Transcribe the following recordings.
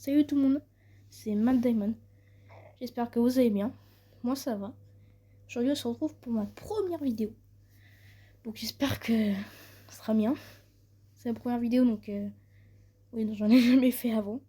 Salut tout le monde, c'est Matt Diamond. J'espère que vous allez bien. Moi ça va. Aujourd'hui on se retrouve pour ma première vidéo. Donc j'espère que ça sera bien. C'est la première vidéo donc oui, donc j'en ai jamais fait avant.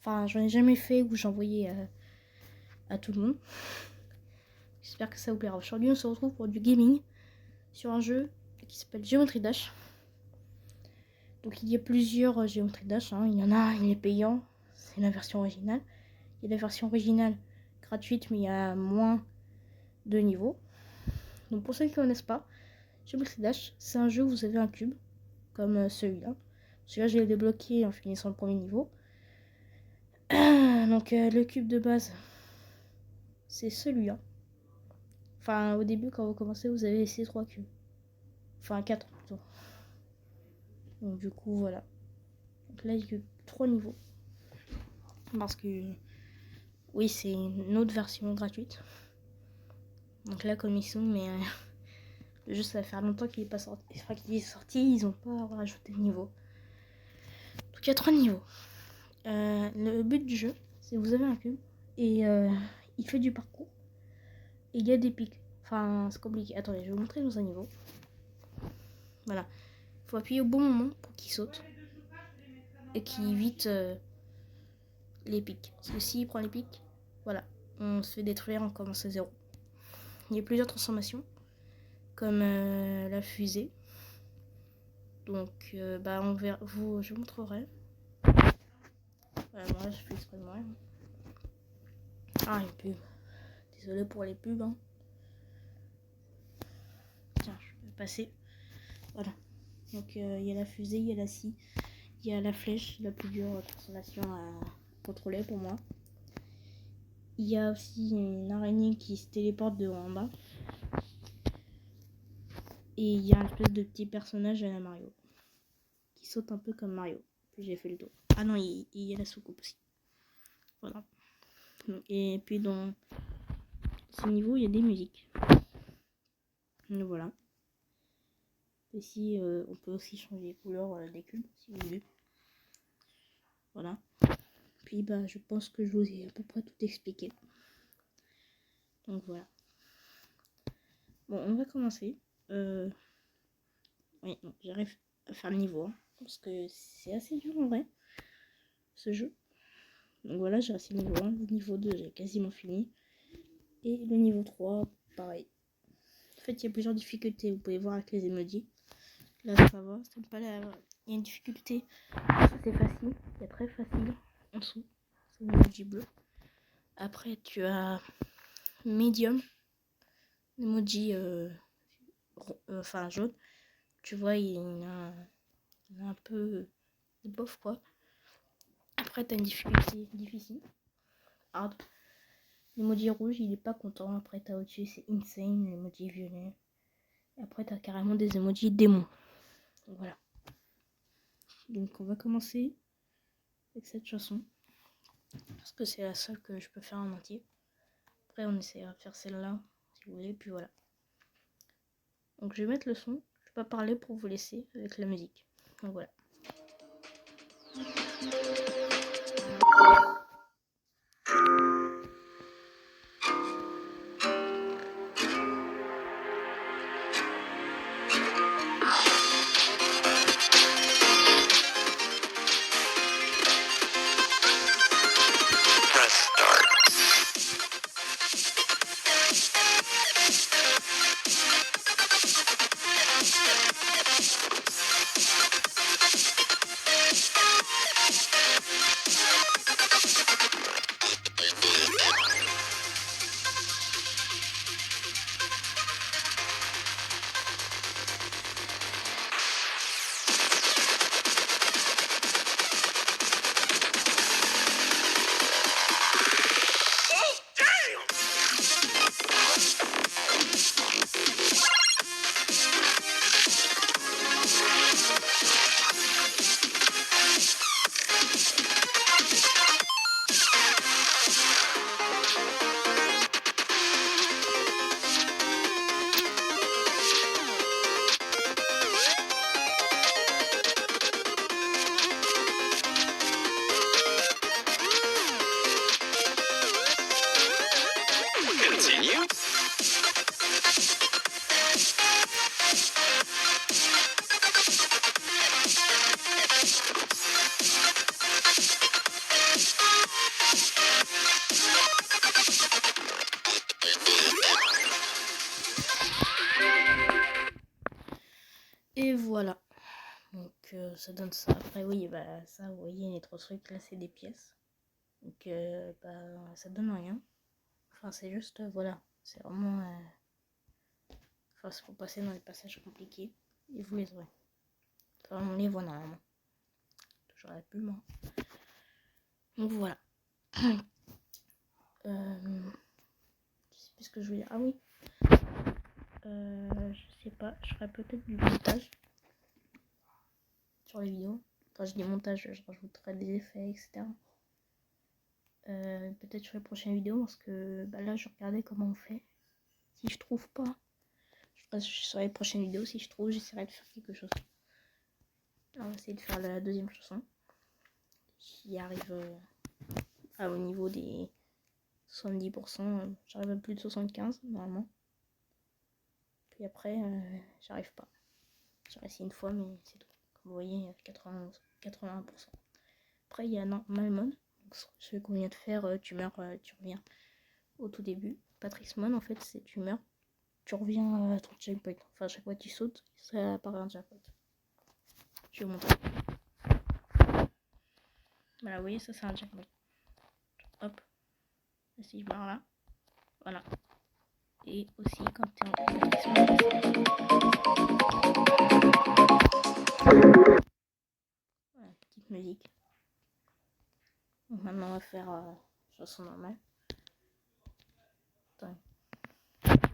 Enfin j'en ai jamais fait où j'envoyais à tout le monde. J'espère que ça vous plaira. Aujourd'hui on se retrouve pour du gaming sur un jeu qui s'appelle Geometry Dash. Donc il y a plusieurs Geometry Dash, hein. Il y en a un, il est payant, c'est la version originale. Il y a la version originale gratuite mais il y a moins de niveaux. Donc pour ceux qui ne connaissent pas, Geometry Dash, c'est un jeu où vous avez un cube, comme celui-là. Celui-là, je l'ai débloqué en finissant le premier niveau. Donc le cube de base, c'est celui-là. Enfin, au début, quand vous commencez, vous avez ces 3 cubes. Enfin, 4 plutôt. Donc du coup, voilà. Donc là, il y a 3 niveaux. Parce que, oui, c'est une autre version gratuite. Donc là, comme ils sont, mais le jeu, ça va faire longtemps qu'il est pas sorti. Enfin, qu'il est sorti, ils ont pas rajouté de niveau. Donc il y a 3 niveaux. Le but du jeu, c'est que vous avez un cube et il fait du parcours. Et il y a des pics. Enfin, c'est compliqué. Attendez, je vais vous montrer dans un niveau. Voilà. Il faut appuyer au bon moment pour qu'il saute. Et qu'il évite les pics. Parce que s'il prend les pics, voilà, on se fait détruire, on commence à 0. Il y a plusieurs transformations. Comme la fusée. Donc, on verra. Je vous montrerai. Voilà, moi, je fais exprès de moi. Ah, une pub. Désolé pour les pubs. Hein. Tiens, je vais passer. Voilà. Donc, il y a la fusée, il y a la scie, il y a la flèche, la plus dure transformation à contrôler pour moi. Il y a aussi une araignée qui se téléporte de haut en bas. Et il y a un espèce de petit personnage à la Mario. Qui saute un peu comme Mario. Puis j'ai fait le tour. Ah non, il y a la soucoupe aussi. Voilà. Et puis dans ce niveau, il y a des musiques. Donc voilà. Ici, on peut aussi changer les couleurs des cubes, si vous voulez. Voilà. Puis je pense que je vous ai à peu près tout expliqué. Donc voilà. Bon, on va commencer. Oui, donc j'arrive à faire le niveau 1. Parce que c'est assez dur en vrai, ce jeu. Donc voilà, j'ai assez le niveau 1. Le niveau 2, j'ai quasiment fini. Et le niveau 3, pareil. En fait, il y a plusieurs difficultés. Vous pouvez voir avec les emojis. Là, ça va. C'est pas la... Il y a une difficulté. C'est facile. Il y a très facile en dessous. C'est l'emoji bleu. Après, tu as medium. L'emoji jaune. Tu vois, il y a un peu bof quoi. Après, tu as une difficulté difficile. Hard. L'emoji rouge, il est pas content. Après, tu as au-dessus, c'est insane. L'emoji violet. Et après, tu as carrément des emojis démons. Voilà. Donc, on va commencer avec cette chanson. Parce que c'est la seule que je peux faire en entier. Après, on essaiera de faire celle-là, si vous voulez. Puis voilà. Donc, je vais mettre le son. Je vais pas parler pour vous laisser avec la musique. Donc, voilà. ça donne ça. Après oui, bah ça, vous voyez, les 3 trucs là, c'est des pièces. Donc bah ça donne rien. Enfin c'est juste, voilà, c'est vraiment... Enfin c'est pour passer dans les passages compliqués. Et vous les aurez. Enfin on les voit normalement. Toujours la pub, moi. Donc voilà. Je sais plus ce que je voulais dire. Ah oui. Je sais pas, je ferai peut-être du montage sur les vidéos. Quand je dis montage, je rajouterai des effets, etc. Peut-être sur les prochaines vidéos, parce que bah là je regardais comment on fait. Si je trouve pas, je ferai sur les prochaines vidéos. Si je trouve, j'essaierai de faire quelque chose. Alors, on va essayer de faire la deuxième chanson qui arrive au niveau des 70%. J'arrive à plus de 75 normalement. Puis après, j'arrive pas. J'ai réussi une fois, mais c'est tout. Comme vous voyez, 81%. Après, il y a Normal Mode. Celui qu'on vient de faire, tu meurs, tu reviens au tout début. Patrick's Mode, en fait, c'est tu meurs, tu reviens à ton checkpoint. Enfin, à chaque fois que tu sautes, ça apparaît un checkpoint. Je vais vous montrer. Voilà, vous voyez, ça c'est un checkpoint. Hop. Et si je meurs là, voilà. Et aussi quand tu es en Patrick's Mode. Voilà, petite musique. Donc maintenant, on va faire chanson normale.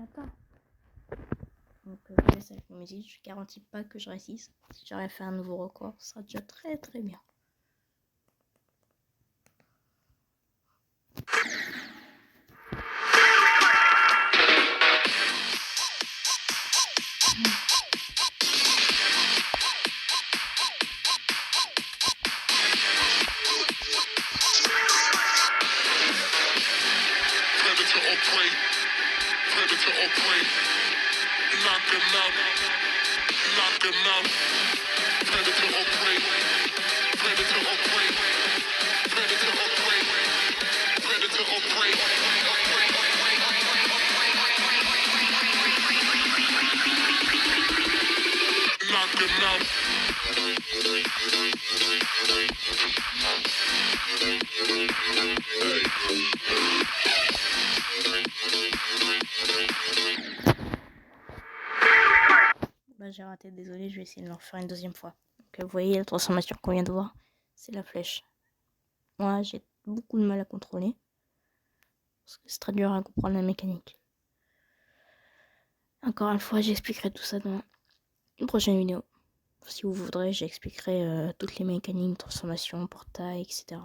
Attends. Donc je laisse avec la musique, je garantis pas que je réussisse. Si j'arrive à faire un nouveau record, ce sera déjà très très bien. Bah, j'ai raté, désolé, je vais essayer de le refaire une deuxième fois. Donc vous voyez la transformation qu'on vient de voir, c'est la flèche. Moi j'ai beaucoup de mal à contrôler, parce que c'est très dur à comprendre la mécanique. Encore une fois, j'expliquerai tout ça dans une prochaine vidéo. Si vous voudrez, j'expliquerai toutes les mécaniques, transformation, portail, etc.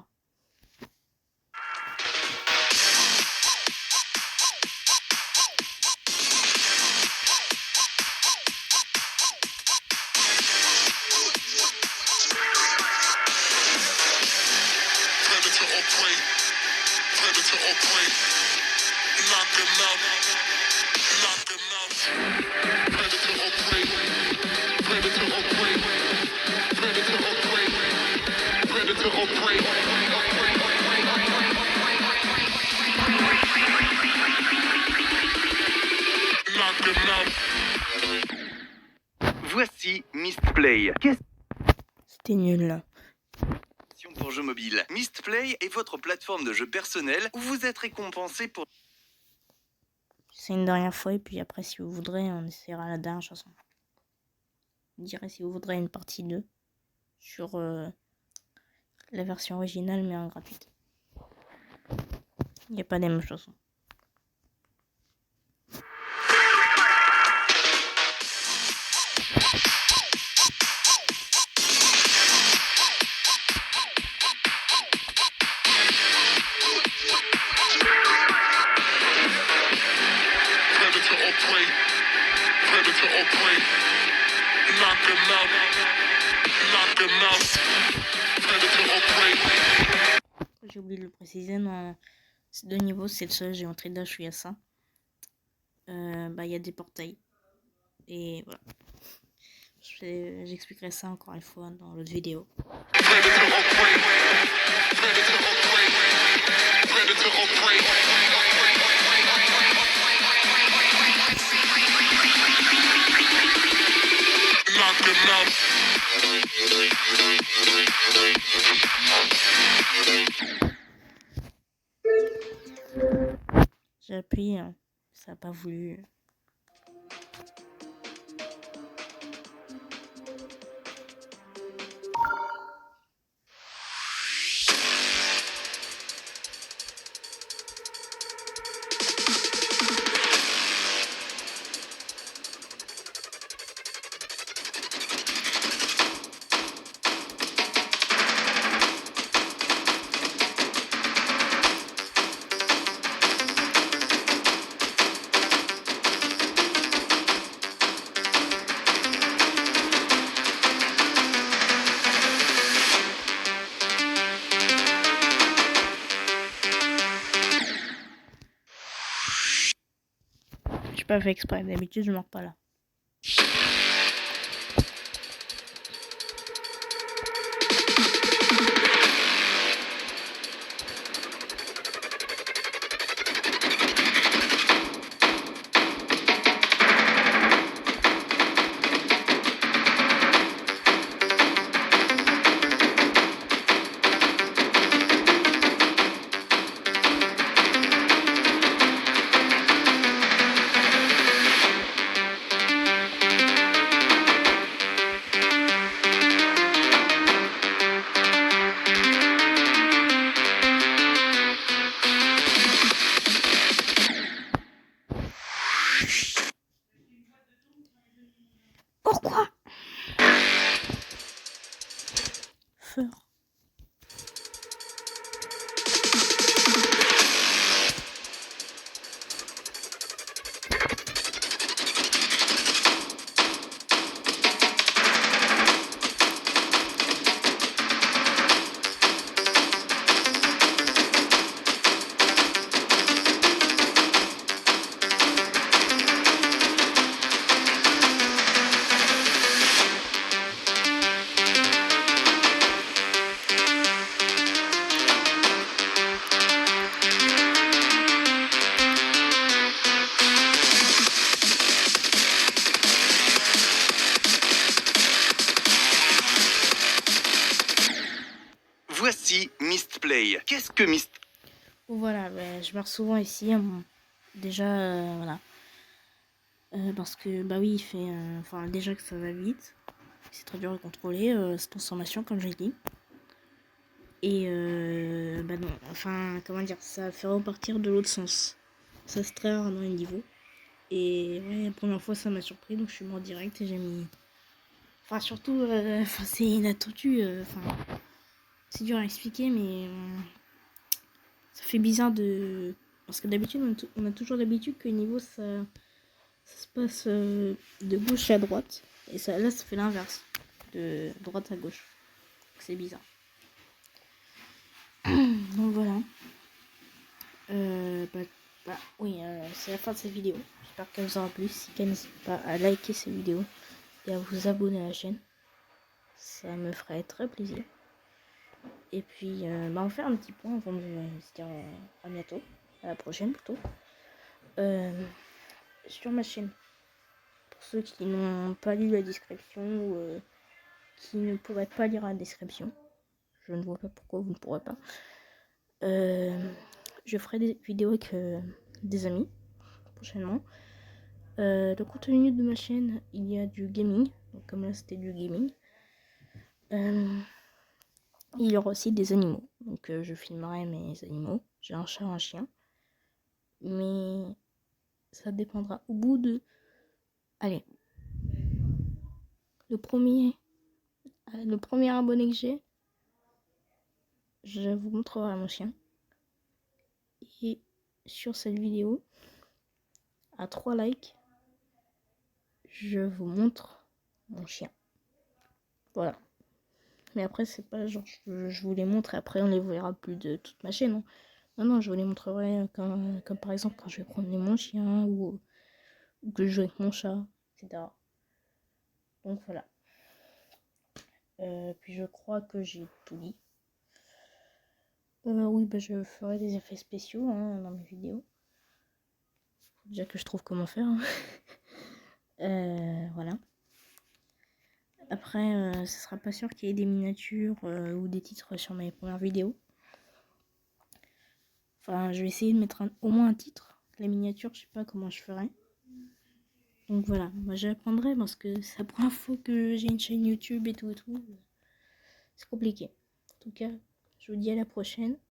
Voici Mistplay. C'était nul là. Pour jeux mobiles. Mistplay est votre plateforme de jeux personnel où vous êtes récompensé pour... C'est une dernière fois et puis après si vous voudrez on essaiera la dernière chanson. Je dirais si vous voudrez une partie 2 sur la version originale mais en gratuite. Il n'y a pas les mêmes chansons. J'ai oublié de le préciser, dans ces 2 niveaux, c'est le seul géométrie dash où il y a ça. Bah, il y a des portails. Et voilà. J'expliquerai ça encore une fois dans l'autre vidéo. Knock him out. J'ai appuyé, hein. Ça n'a pas voulu. J'ai pas fait exprès, d'habitude je mords pas là. Pourquoi? Feur. Voici Mistplay. Qu'est-ce que Mist... Voilà, je meurs souvent ici. Déjà, voilà. Parce que, bah oui, il fait... Enfin, déjà que ça va vite. C'est très dur à contrôler, cette transformation, comme j'ai dit. Et, bah non, enfin, comment dire, ça fait repartir de l'autre sens. Ça, c'est très rare dans les niveaux. Et ouais, la première fois, ça m'a surpris, donc je suis mort direct et j'ai mis... Enfin, surtout, c'est inattendu, enfin... c'est dur à expliquer, mais... ça fait bizarre de... Parce que d'habitude, on a toujours l'habitude que le niveau, ça se passe de gauche à droite. Et ça, là, ça fait l'inverse. De droite à gauche. C'est bizarre. Donc voilà. Oui, c'est la fin de cette vidéo. J'espère qu'elle vous aura plu. Si elle n'hésite pas à liker cette vidéo et à vous abonner à la chaîne. Ça me ferait très plaisir. Et puis, on va faire un petit point avant de se dire à bientôt. À la prochaine plutôt. Sur ma chaîne. Pour ceux qui n'ont pas lu la description ou qui ne pourraient pas lire la description. Je ne vois pas pourquoi vous ne pourrez pas. Je ferai des vidéos avec des amis prochainement. Le contenu de ma chaîne, il y a du gaming. Donc comme là c'était du gaming. Il y aura aussi des animaux. Donc je filmerai mes animaux. J'ai un chat, un chien. Mais ça dépendra au bout de... Allez. Le premier abonné que j'ai, je vous montrerai mon chien. Et sur cette vidéo, à 3 likes, je vous montre mon chien. Voilà. Mais après, c'est pas genre je vous les montre et après on les verra plus de toute ma chaîne. Non, non, je vous les montrerai comme par exemple quand je vais promener mon chien ou que je joue avec mon chat, etc. Donc voilà. Puis je crois que j'ai tout dit. Oui, je ferai des effets spéciaux dans mes vidéos. Faut déjà que je trouve comment faire. Voilà. Après, ce sera pas sûr qu'il y ait des miniatures ou des titres sur mes premières vidéos. Enfin, je vais essayer de mettre au moins un titre. Les miniatures, je sais pas comment je ferai. Donc voilà, moi j'apprendrai parce que c'est la première fois que j'ai une chaîne YouTube et tout. C'est compliqué. En tout cas, je vous dis à la prochaine.